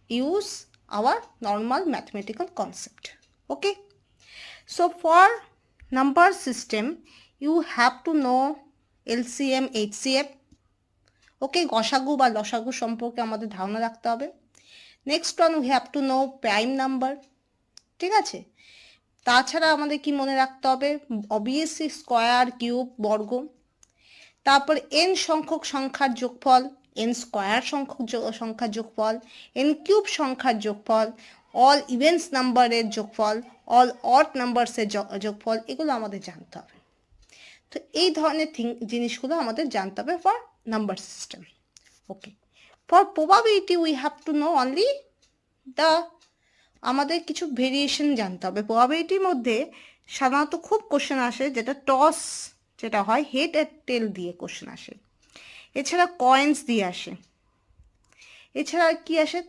use our normal mathematical concept. Okay, so for number system you have to know LCM, HCF. ওকে, গসাগু বা লসাগু সম্পর্কে আমাদের ধারণা রাখতে হবে। Next one we have to know prime number. ঠিক আছে, তাছাড়া আমাদের কি মনে রাখতে হবে, অবভিয়াসলি স্কোয়ার, কিউব, বর্গ। তারপর এন সংখ্যক সংখ্যার যোগফল, এন স্কোয়ার সংখ্যক সংখ্যার যোগফল, এন কিউব সংখ্যার যোগফল, অল ইভেন্স নাম্বারের যোগফল, অল অড নাম্বারসের যোগফল, এগুলো আমাদের জানতে হবে। তো এই ধরনের জিনিসগুলো আমাদের জানতে হবে for number system. Okay, for probability we have to know only the, আমাদের কিছু ভেরিয়েশন জানতে হবে। প্রবাবিলিটির মধ্যে সাধারণত খুব কোশ্চেন আসে যেটা টস, যেটা হয় হেড আর টেল দিয়ে কোশ্চেন আসে। এছাড়া কয়েন্স দিয়ে আসে। এছাড়া কি আসে,